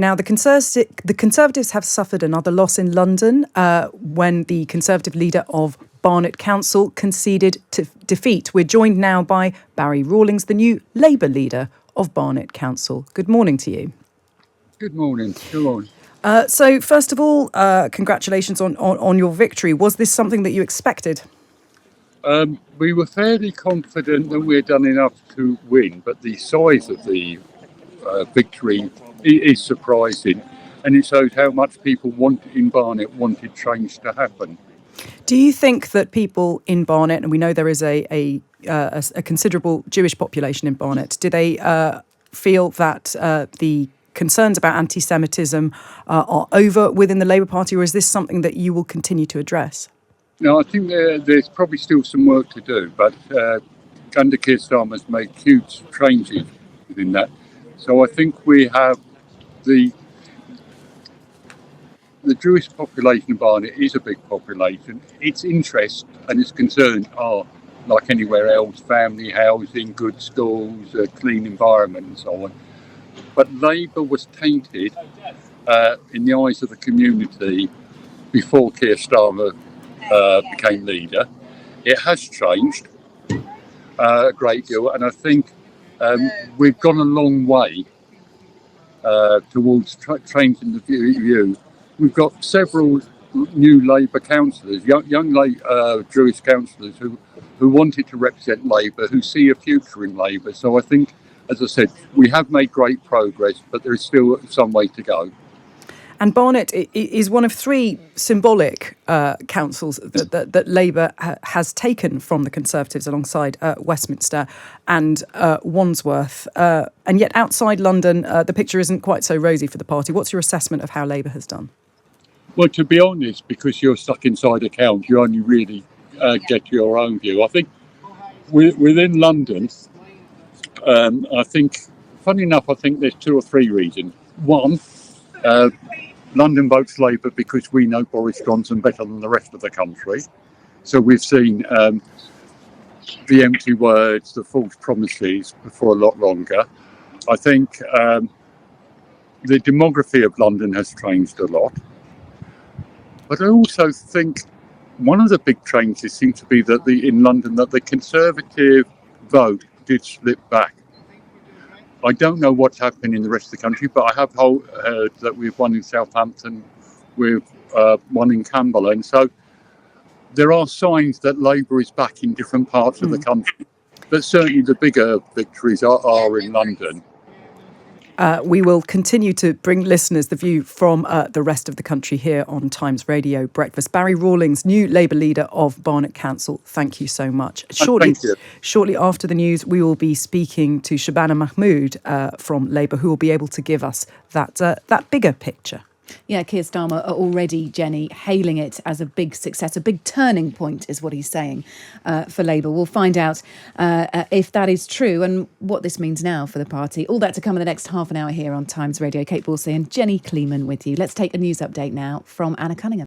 Now, the Conservatives have suffered another loss in London when the Conservative leader of Barnet Council conceded to defeat. We're joined now by Barry Rawlings, the new Labour leader of Barnet Council. Good morning to you. Good morning. Good morning. So, first of all, congratulations on your victory. Was this something that you expected? We were fairly confident that we had done enough to win, but the size of the victory is surprising, and it shows how much people in Barnet wanted change to happen. Do you think that people in Barnet, and we know there is a considerable Jewish population in Barnet, do they feel that the concerns about anti-Semitism are over within the Labour Party, or is this something that you will continue to address? No, I think there's probably still some work to do, but under Keir Starmer has made huge changes within that. So I think we have the Jewish population in Barnet is a big population. Its interest and its concern are, like anywhere else, family housing, good schools, a clean environment and so on. But Labour was tainted in the eyes of the community before Keir Starmer became leader. It has changed a great deal, and I think we've gone a long way towards changing the view. We've got several new Labour councillors, young Jewish councillors who wanted to represent Labour, who see a future in Labour. So I think, as I said, we have made great progress, but there is still some way to go. And Barnet is one of three symbolic councils that Labour has taken from the Conservatives alongside Westminster and Wandsworth. And yet outside London, the picture isn't quite so rosy for the party. What's your assessment of how Labour has done? Well, to be honest, because you're stuck inside a count, you only really get your own view. I think within London, I think, funny enough, I think there's two or three reasons. One, London votes Labour because we know Boris Johnson better than the rest of the country. So we've seen the empty words, the false promises for a lot longer. I think the demography of London has changed a lot. But I also think one of the big changes seems to be that in London that the Conservative vote did slip back. I don't know what's happening in the rest of the country, but I have heard that we've won in Southampton, we've won in Camberley, and so there are signs that Labour is back in different parts of the country. But certainly the bigger victories are in London. We will continue to bring listeners the view from the rest of the country here on Times Radio Breakfast. Barry Rawlings, new Labour leader of Barnet Council, thank you so much. Shortly after the news, we will be speaking to Shabana Mahmood from Labour, who will be able to give us that bigger picture. Yeah, Keir Starmer already, Jenny, hailing it as a big success, a big turning point is what he's saying for Labour. We'll find out if that is true and what this means now for the party. All that to come in the next half an hour here on Times Radio. Kate Borsey and Jenny Kleeman with you. Let's take a news update now from Anna Cunningham.